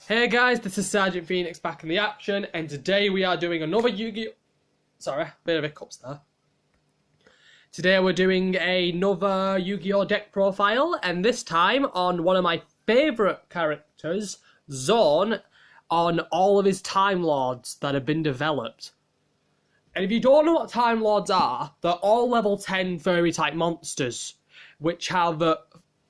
Hey guys, this is Sergeant Phoenix back in the action, and today we are doing another Yu-Gi-Oh! Sorry, bit of hiccups there. Today we're doing another Yu-Gi-Oh! Deck profile, and this time on one of my favourite characters, Zorn, on all of his Time Lords that have been developed. And if you don't know what Time Lords are, they're all level 10 fairy type monsters, which have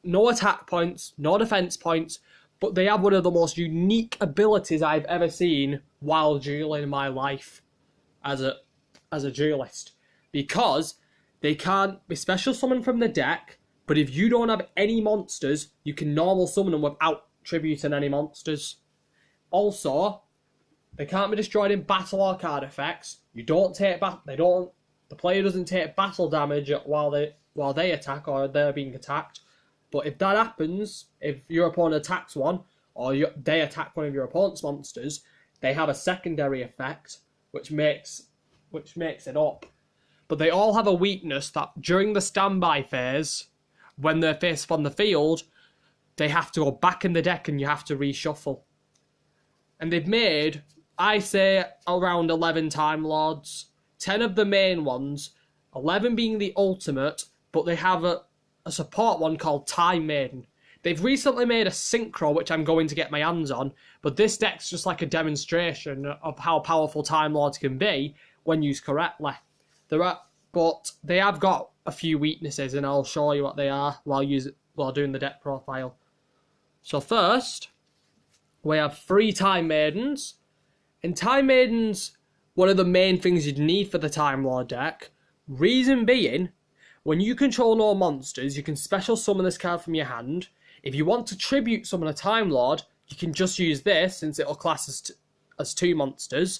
no attack points, no defense points, but they have one of the most unique abilities I've ever seen while dueling in my life as a duelist. Because they can't be special summoned from the deck, but if you don't have any monsters, you can normal summon them without tributing any monsters. Also, they can't be destroyed in battle or card effects. You don't take the player doesn't take battle damage while they attack or they're being attacked. But if that happens, if your opponent attacks one, or they attack one of your opponent's monsters, they have a secondary effect, which makes it up. But they all have a weakness that during the standby phase, when they're face up on the field, they have to go back in the deck and you have to reshuffle. And they've made, I say, around 11 Time Lords, 10 of the main ones, 11 being the ultimate, but they have a support one called Time Maiden. They've recently made a synchro, which I'm going to get my hands on, but this deck's just like a demonstration of how powerful Time Lords can be when used correctly. But they have got a few weaknesses, and I'll show you what they are while doing the deck profile. So first, we have 3 Time Maidens, and Time Maidens, one of the main things you'd need for the Time Lord deck. Reason being, when you control no monsters, you can special summon this card from your hand. If you want to tribute summon a Time Lord, you can just use this since it'll class as 2 monsters.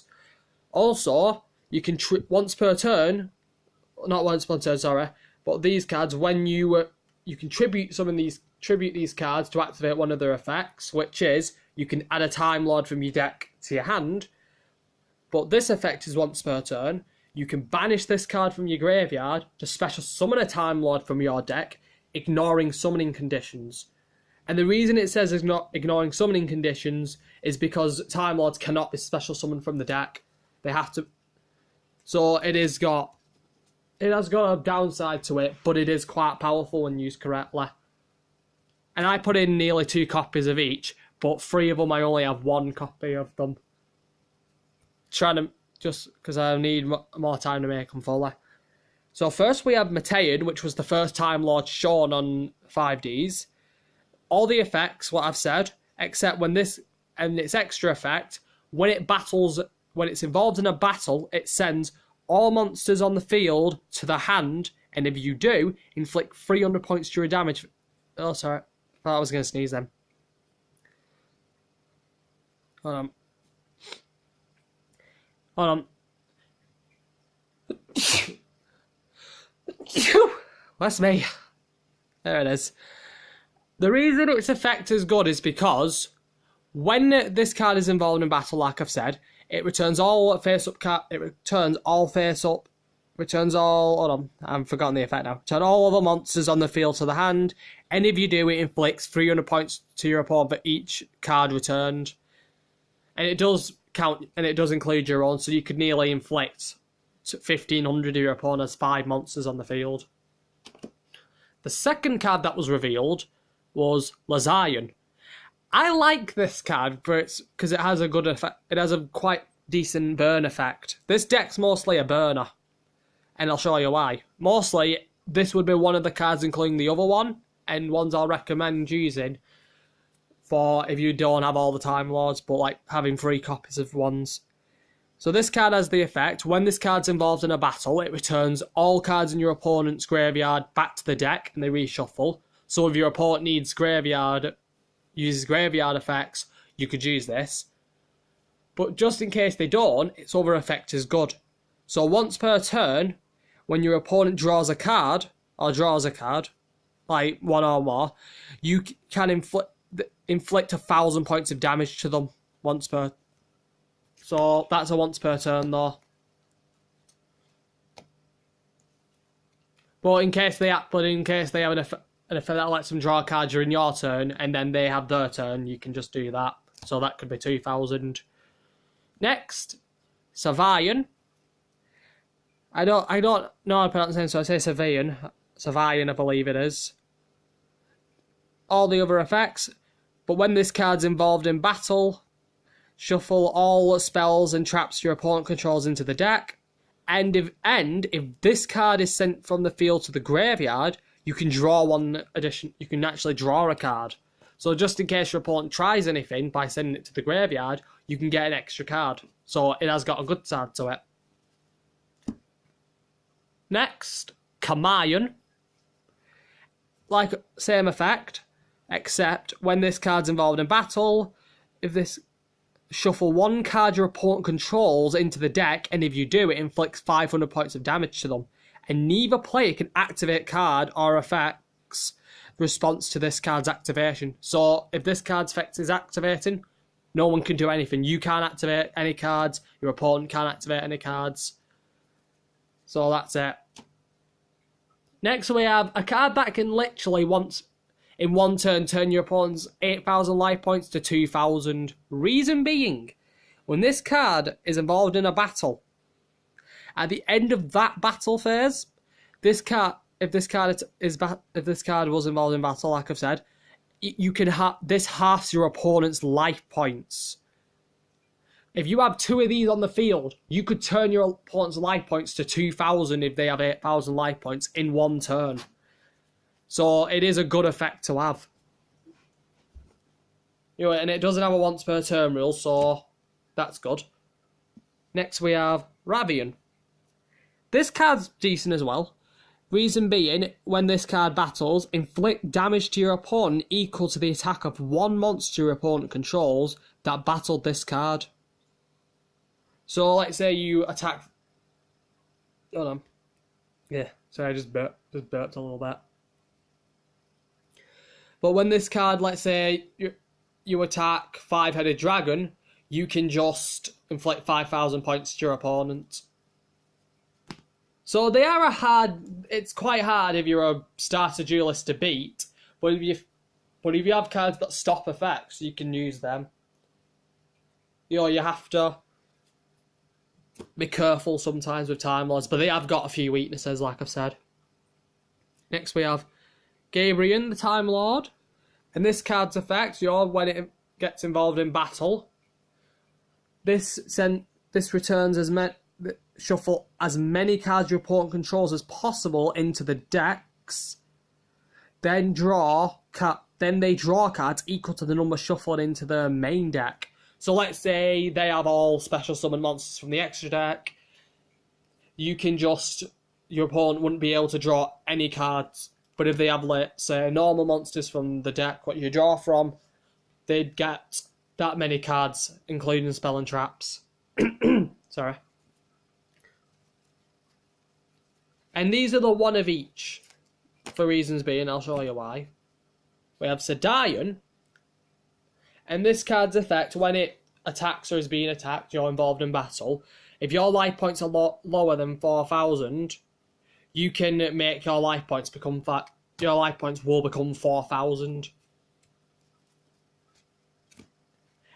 Also, you can once per turn, but these cards, when you can tribute these cards to activate one of their effects, which is you can add a Time Lord from your deck to your hand. But this effect is once per turn. You can banish this card from your graveyard to special summon a Time Lord from your deck, ignoring summoning conditions. And the reason it says ignoring summoning conditions is because Time Lords cannot be special summoned from the deck. They have to. So it has got a downside to it, but it is quite powerful when used correctly. And I put in nearly 2 copies of each, but 3 of them I only have 1 copy of them. Just because I need more time to make them fully. So first we have Matea, which was the first Time Lord shown on 5Ds. All the effects, what I've said, except when its extra effect, when it's involved in a battle, it sends all monsters on the field to the hand, and if you do, inflict 300 points to your damage. Oh, sorry. I thought I was going to sneeze then. Hold on. That's me. There it is. The reason its effect is good is because when this card is involved in battle, like I've said, it returns all face-up card. It returns all face-up. Returns all. Hold on, I've forgotten the effect now. Return all other monsters on the field to the hand, and if you do, it inflicts 300 points to your opponent for each card returned. And it does count, and it does include your own, so you could nearly inflict 1,500 of your opponent's 5 monsters on the field. The second card that was revealed was Lasagna. I like this card because it has a good effect. It has a quite decent burn effect. This deck's mostly a burner, and I'll show you why. Mostly, this would be one of the cards including the other one, and ones I'll recommend using for if you don't have all the Time Lords, but like having 3 copies of ones. So this card has the effect, when this card's involved in a battle, it returns all cards in your opponent's graveyard back to the deck, and they reshuffle. So if your opponent uses graveyard effects, you could use this. But just in case they don't, its other effect is good. So once per turn, when your opponent draws a card, like 1 or more, you can inflict 1,000 points of damage to them once per. So that's a once per turn though. But in case they have an effect that lets them draw a card during your turn, and then they have their turn, you can just do that. So that could be 2,000. Next, Savian. I don't know how to pronounce it, so I say Savian. Savian, I believe it is. All the other effects. But when this card's involved in battle, shuffle all spells and traps your opponent controls into the deck. And if this card is sent from the field to the graveyard, you can draw one addition. You can actually draw a card. So just in case your opponent tries anything by sending it to the graveyard, you can get an extra card. So it has got a good side to it. Next, Chameleon. Like, same effect, except when this card's involved in battle, shuffle one card your opponent controls into the deck, and if you do, it inflicts 500 points of damage to them. And neither player can activate card or effects response to this card's activation. So if this card's effect is activating, no one can do anything. You can't activate any cards, your opponent can't activate any cards. So that's it. Next we have a card that can literally once in one turn turn your opponent's 8,000 life points to 2,000. Reason being, when this card is involved in a battle, at the end of that battle phase, if this card was involved in battle, like I've said, you can this halves your opponent's life points. If you have two of these on the field, you could turn your opponent's life points to 2,000 if they have 8,000 life points in one turn. So it is a good effect to have. And it doesn't have a once per turn rule, so that's good. Next we have Rabi. This card's decent as well. Reason being, when this card battles, inflict damage to your opponent equal to the attack of one monster your opponent controls that battled this card. So let's say you attack... Hold on. Yeah, sorry, I just burped a little bit. But when this card, let's say you attack Five-Headed Dragon, you can just inflict 5,000 points to your opponent. So they are it's quite hard if you're a starter duelist to beat, but if you have cards that stop effects, you can use them. You have to be careful sometimes with Time Lords, but they have got a few weaknesses, like I've said. Next we have Gabri, the Time Lord. And this card's effect, when it gets involved in battle, this returns shuffle as many cards your opponent controls as possible into the decks. Then they draw cards equal to the number shuffled into the main deck. So let's say they have all special summon monsters from the extra deck. Your opponent wouldn't be able to draw any cards. But if they have, let's say, normal monsters from the deck, what you draw from, they'd get that many cards, including spell and traps. Sorry. And these are the one of each, for reasons being, I'll show you why. We have Son Dion. And this card's effect, when it attacks or is being attacked, you're involved in battle. If your life points are lower than 4,000, you can make your life points your life points will become 4,000.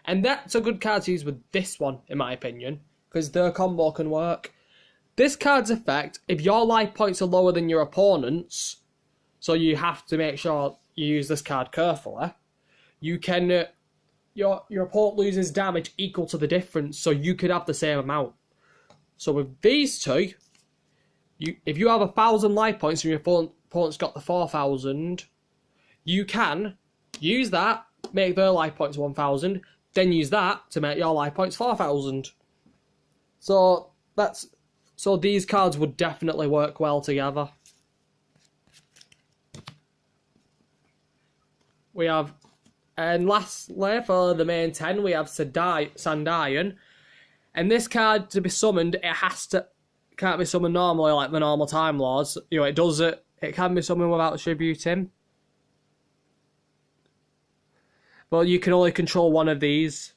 And that's a good card to use with this one, in my opinion, because the combo can work. This card's effect, if your life points are lower than your opponent's, so you have to make sure you use this card carefully, you can... Your opponent loses damage equal to the difference, so you could have the same amount. So with these two, if you have 1,000 life points and your opponent's got the 4,000, you can use that, make their life points 1,000, then use that to make your life points 4,000. So these cards would definitely work well together. We have, and lastly for the main 10, we have Son Dion. And this card, to be summoned, can't be summoned normally like the normal Time Lords. It can be summoned without attributing. But you can only control one of these.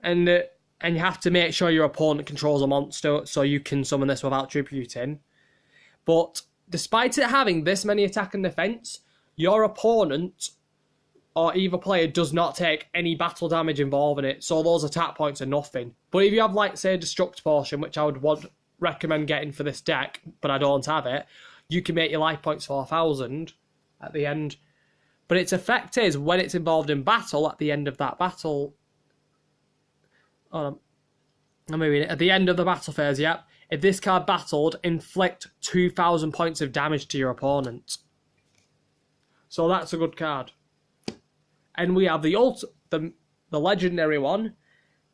And you have to make sure your opponent controls a monster so you can summon this without attributing. But despite it having this many attack and defense, your opponent or either player does not take any battle damage involving it, so those attack points are nothing. But if you have, like, say, a Destruct Potion, which I would recommend getting for this deck, but I don't have it, you can make your life points 4,000 at the end. But its effect is, when it's involved in battle, at the end of that battle... Hold on. Let me read it. At the end of the battle phase, yep. If this card battled, inflict 2,000 points of damage to your opponent. So that's a good card. And we have the legendary one,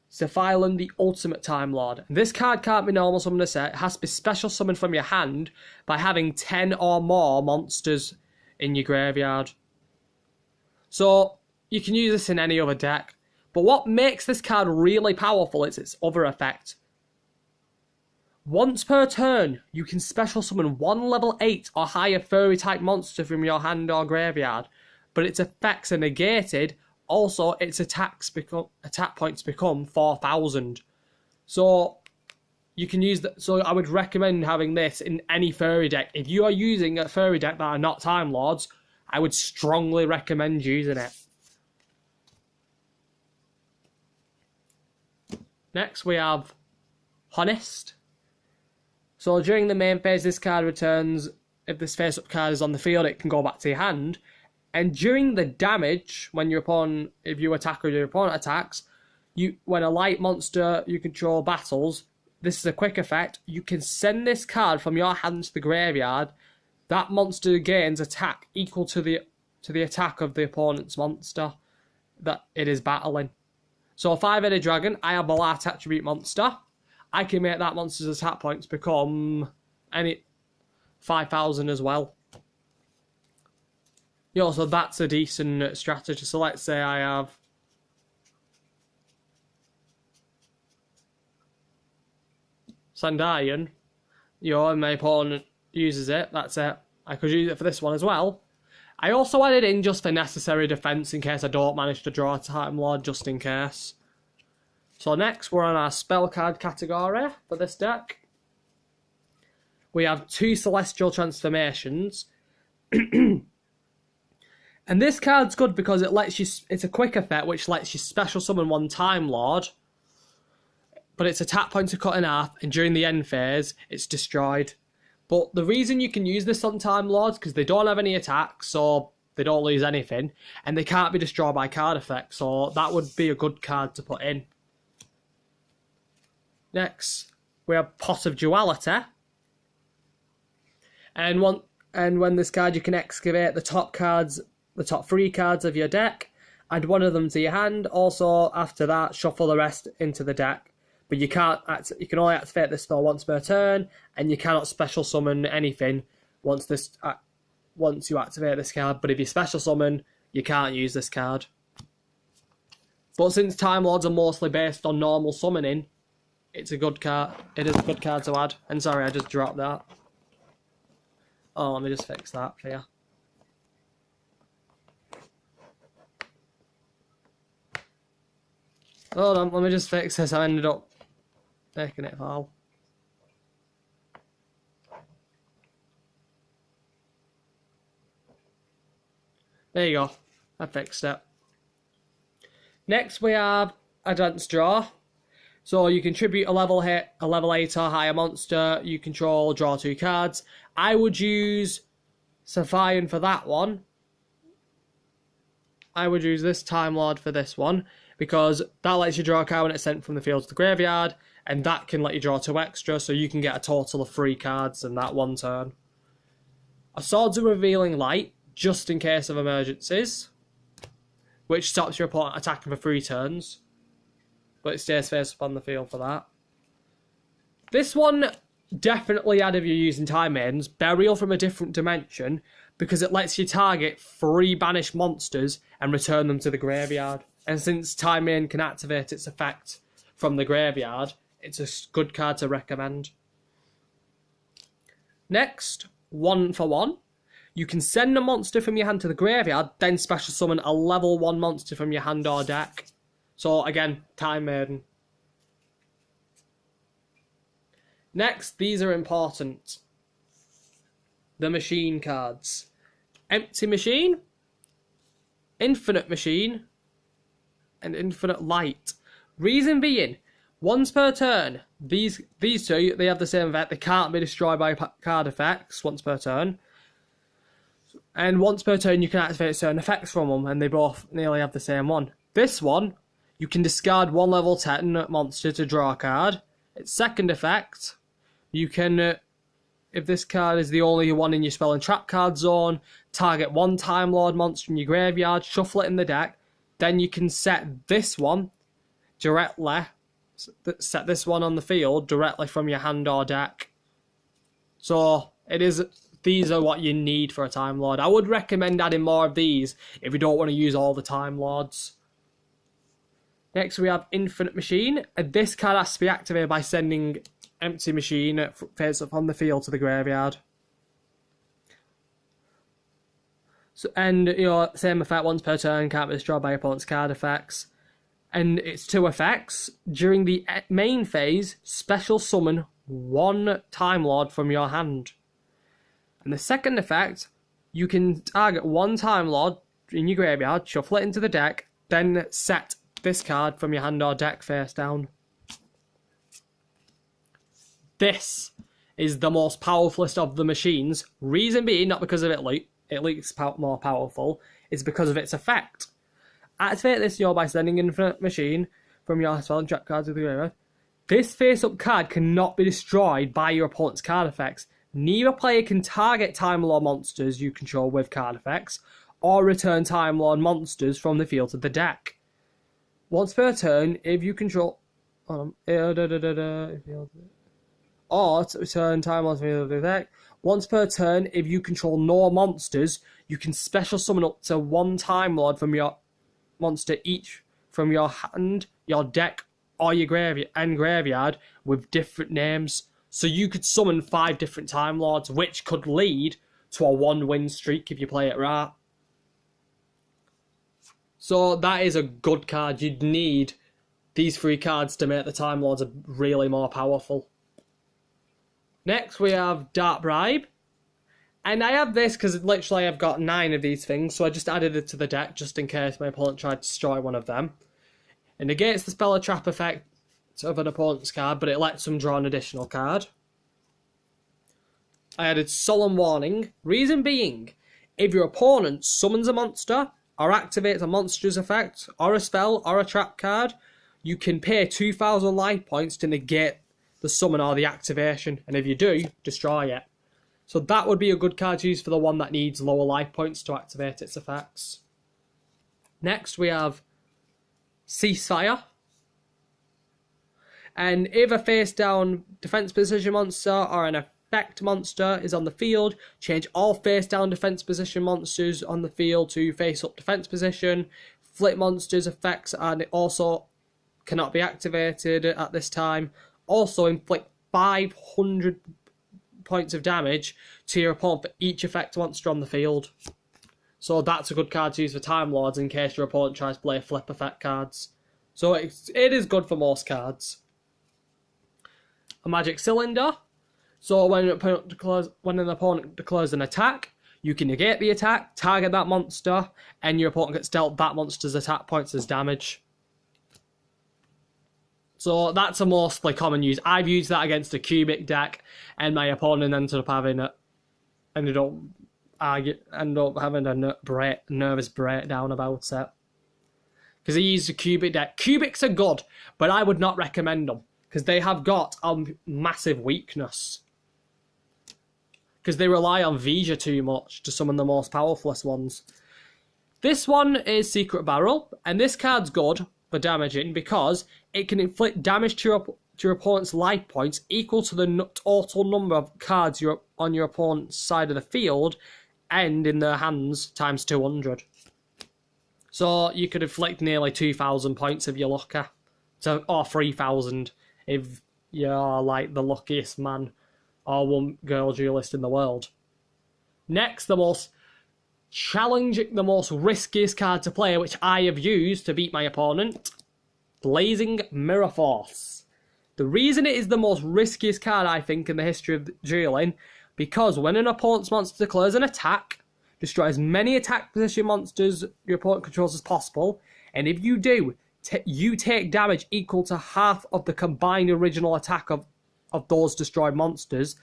Cephalon, the Ultimate Time Lord. And this card can't be normal summon a set. It has to be special summoned from your hand by having 10 or more monsters in your graveyard. So you can use this in any other deck. But what makes this card really powerful is its other effect. Once per turn, you can special summon one level 8 or higher furry type monster from your hand or graveyard, but its effects are negated. Also, its attack points become 4,000. So you can use that. So I would recommend having this in any furry deck. If you are using a furry deck that are not Time Lords, I would strongly recommend using it. Next, we have Honest. So during the main phase, this card returns. If this face-up card is on the field, it can go back to your hand. And during the damage, when if you attack or your opponent attacks, when a light monster you control battles, this is a quick effect. You can send this card from your hand to the graveyard. That monster gains attack equal to the attack of the opponent's monster that it is battling. So if I've had a dragon, I have a large attribute monster. I can make that monster's attack points become 5,000 as well. So that's a decent strategy. So let's say I have Son Dion, and my opponent uses it. That's it. I could use it for this one as well. I also added in just for necessary defense in case I don't manage to draw a Time Lord, just in case. So next, we're on our spell card category for this deck. We have 2 Celestial Transformations. And this card's good because it's a quick effect which lets you special summon one Time Lord. But its attack points are cut in half, and during the end phase, it's destroyed. But the reason you can use this on Time Lords because they don't have any attacks, so they don't lose anything, and they can't be destroyed by card effects, so that would be a good card to put in. Next, we have Pot of Duality. And when this card, you can excavate the top 3 cards of your deck, add one of them to your hand. Also, after that, shuffle the rest into the deck. But you can only activate this spell once per turn, and you cannot special summon anything once you activate this card. But if you special summon, you can't use this card. But since Time Lords are mostly based on normal summoning, it's a good card. It is a good card to add. And sorry, I just dropped that. Oh, let me just fix that for you. Hold on, let me just fix this. I ended up making it fall. There you go. I fixed it. Next, we have Advanced Draw. So you contribute a level 8 or higher monster you control, draw 2 cards. I would use Cephalon for that one. I would use this Time Lord for this one, because that lets you draw a card when it's sent from the field to the graveyard, and that can let you draw 2 extra, so you can get a total of 3 cards in that one turn. A Swords of Revealing Light, just in case of emergencies, which stops your opponent attacking for 3 turns. But it stays face up on the field for that. This one, definitely add if you're using Time Maidens, Burial from a Different Dimension, because it lets you target 3 banished monsters and return them to the graveyard. And since Time Maiden can activate its effect from the graveyard, it's a good card to recommend. Next, 1 for 1. You can send a monster from your hand to the graveyard, then special summon a level 1 monster from your hand or deck. So again, Time Maiden. Next, these are important. The machine cards. Empty Machine. Infinite Machine, and Infinite Light. Reason being, once per turn, these two, they have the same effect. They can't be destroyed by card effects once per turn. And once per turn, you can activate certain effects from them, and they both nearly have the same one. This one, you can discard one level 10 monster to draw a card. Its second effect, you can, if this card is the only one in your spell and trap card zone, target one Time Lord monster in your graveyard, shuffle it in the deck. Then you can set this one directly, set this one on the field directly from your hand or deck. So these are what you need for a Time Lord. I would recommend adding more of these if you don't want to use all the Time Lords. Next we have Infinite Machine. And this card has to be activated by sending Empty Machine face up on the field to the graveyard. So, and same effect once per turn, can't be destroyed by opponent's card effects. And it's 2 effects. During the main phase, special summon one Time Lord from your hand. And the second effect, you can target one Time Lord in your graveyard, shuffle it into the deck, then set this card from your hand or deck face down. This is the most powerfulest of the machines. Reason being, not because of it leaks more powerful, it's because of its effect. Activate this by sending Infinite Machine from your spell and trap cards to the graveyard. This face-up card cannot be destroyed by your opponent's card effects. Neither player can target Time Lord monsters you control with card effects, or return Time Lord monsters from the field to the deck. Once per turn, if you control... or to return Time Lords from the deck. Once per turn, if you control no monsters, you can special summon up to one Time Lord from your monster each from your hand, your deck, or your graveyard with different names. So you could summon 5 different Time Lords, which could lead to a 1-win streak if you play it right. So that is a good card. You'd need these 3 cards to make the Time Lords really more powerful. Next we have Dark Bribe. And I have this because literally I've got 9 of these things, so I just added it to the deck just in case my opponent tried to destroy one of them. It negates the spell or trap effect of an opponent's card, but it lets them draw an additional card. I added Solemn Warning. Reason being, if your opponent summons a monster, or activates a monster's effect, or a spell, or a trap card, you can pay 2,000 life points to negate the summon or the activation, and if you do, destroy it. So that would be a good card to use for the one that needs lower life points to activate its effects. Next we have Ceasefire. And if a face down defense position monster or an effect monster is on the field, change all face down defense position monsters on the field to face up defense position. Flip monsters effects and it also cannot be activated at this time. Also inflict 500 points of damage to your opponent for each effect monster on the field. So that's a good card to use for Time Lords in case your opponent tries to play flip effect cards. So it is good for most cards. A Magic Cylinder. So when an opponent declares an attack, you can negate the attack, target that monster, and your opponent gets dealt that monster's attack points as damage. So that's a mostly common use. I've used that against a cubic deck, and my opponent ended up having having a nervous breakdown about it. Because he used a cubic deck. Cubics are good, but I would not recommend them. Because they have got a massive weakness. Because they rely on Vija too much to summon the most powerful ones. This one is Secret Barrel, and this card's good for damaging because it can inflict damage to your opponent's life points equal to the total number of cards on your opponent's side of the field and in their hands times 200. So you could inflict nearly 2,000 points if you're lucky, or 3,000 if you're like the luckiest man or one girl duelist in the world. Next, the most challenging, the most riskiest card to play, which I have used to beat my opponent, Blazing Mirror Force. The reason it is the most riskiest card, I think, in the history of dueling, because when an opponent's monster declares an attack, destroy as many attack position monsters your opponent controls as possible, and if you do, you take damage equal to half of the combined original attack of those destroyed monsters,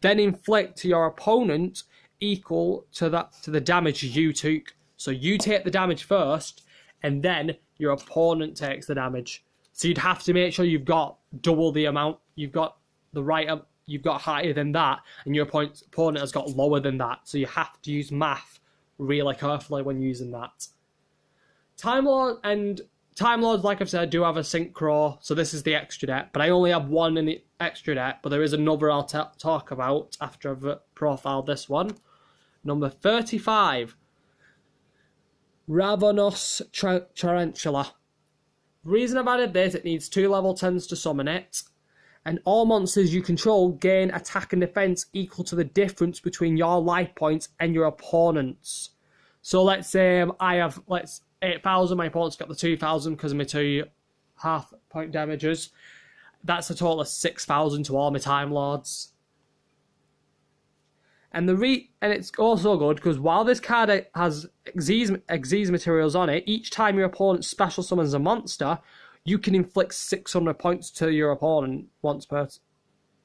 then inflict to your opponent equal to the damage you took. So you take the damage first, and then your opponent takes the damage. So you'd have to make sure you've got double the amount, you've got higher than that, and your opponent has got lower than that. So you have to use math really carefully when using that. Time Lords, like I've said, do have a synchro, so this is the extra deck, but I only have one in the extra deck, but there is another I'll talk about after I've profiled this one. Number 35, Ravenous Tarantula. The reason I've added this, it needs 2 level 10s to summon it, and all monsters you control gain attack and defense equal to the difference between your life points and your opponent's. So let's say I have 8,000, my opponent's got the 2,000 because of my 2 half point damages. That's a total of 6,000 to all my Time Lords. And it's also good because while this card has Xyz materials on it, each time your opponent special summons a monster, you can inflict 600 points to your opponent once per...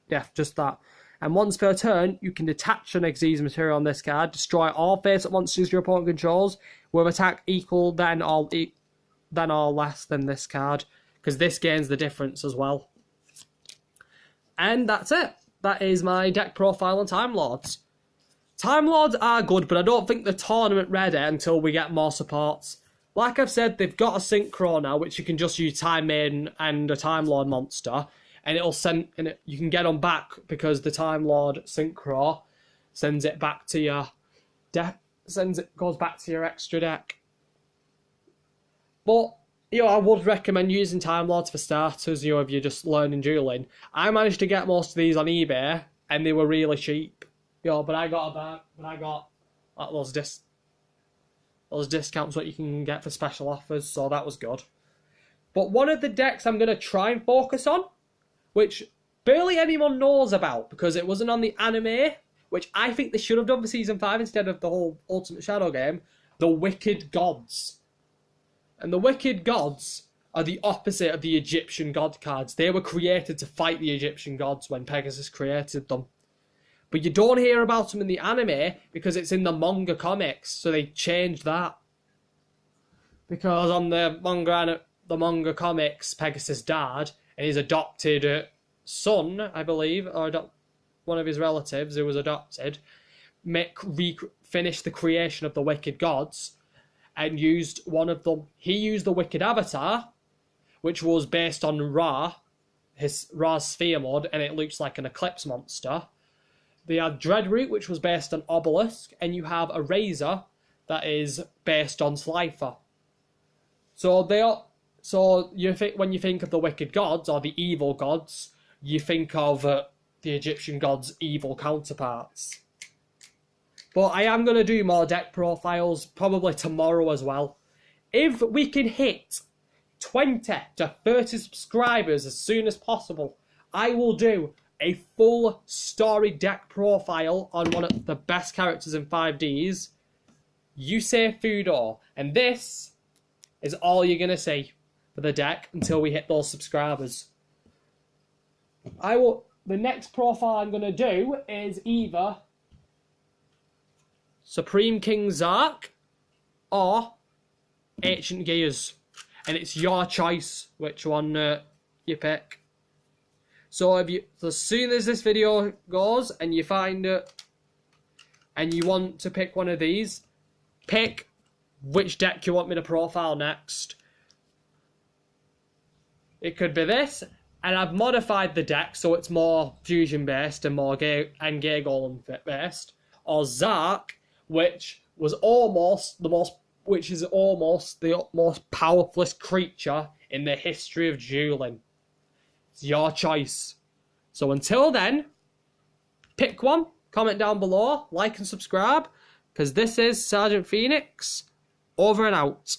Yeah, just that. And once per turn, you can detach an Xyz material on this card, destroy all face-up monsters your opponent controls, with attack equal then or less than this card, because this gains the difference as well. And that's it. That is my deck profile on Time Lords. Time Lords are good, but I don't think they're tournament ready until we get more supports. Like I've said, they've got a synchro now, which you can just use Time Maiden and a Time Lord monster, and you can get them back because the Time Lord synchro sends it back to your deck. Goes back to your extra deck. But I would recommend using Time Lords for starters. If you're just learning dueling. I managed to get most of these on eBay, and they were really cheap. But I got like, those discounts that you can get for special offers, so that was good. But one of the decks I'm going to try and focus on, which barely anyone knows about because it wasn't on the anime, which I think they should have done for Season 5 instead of the whole Ultimate Shadow game, the Wicked Gods. And the Wicked Gods are the opposite of the Egyptian god cards. They were created to fight the Egyptian gods when Pegasus created them. But you don't hear about them in the anime because it's in the manga comics, so they changed that. Because on the manga comics, Pegasus died, and his adopted son, I believe, or one of his relatives who was adopted, finished the creation of the Wicked Gods, and used one of them. He used the Wicked Avatar, which was based on Ra's sphere mode, and it looks like an Eclipse monster. They had Dreadroot, which was based on Obelisk, and you have a Razor that is based on Slifer. So when you think of the Wicked Gods or the evil gods, you think of the Egyptian gods' evil counterparts. But I am going to do more deck profiles probably tomorrow as well. If we can hit 20 to 30 subscribers as soon as possible, I will do a full story deck profile on one of the best characters in 5Ds, Yusei Fudo. And this is all you're going to see for the deck until we hit those subscribers. The next profile I'm going to do is either Supreme King Zark or Ancient Gears. And it's your choice which one you pick. So as soon as this video goes and you find it and you want to pick one of these, pick which deck you want me to profile next. It could be this, and I've modified the deck so it's more fusion based and more Gay Golem based, or Zark, which is almost the most powerful creature in the history of dueling. It's your choice. So until then, pick one, comment down below, like and subscribe, because this is Sergeant Phoenix, over and out.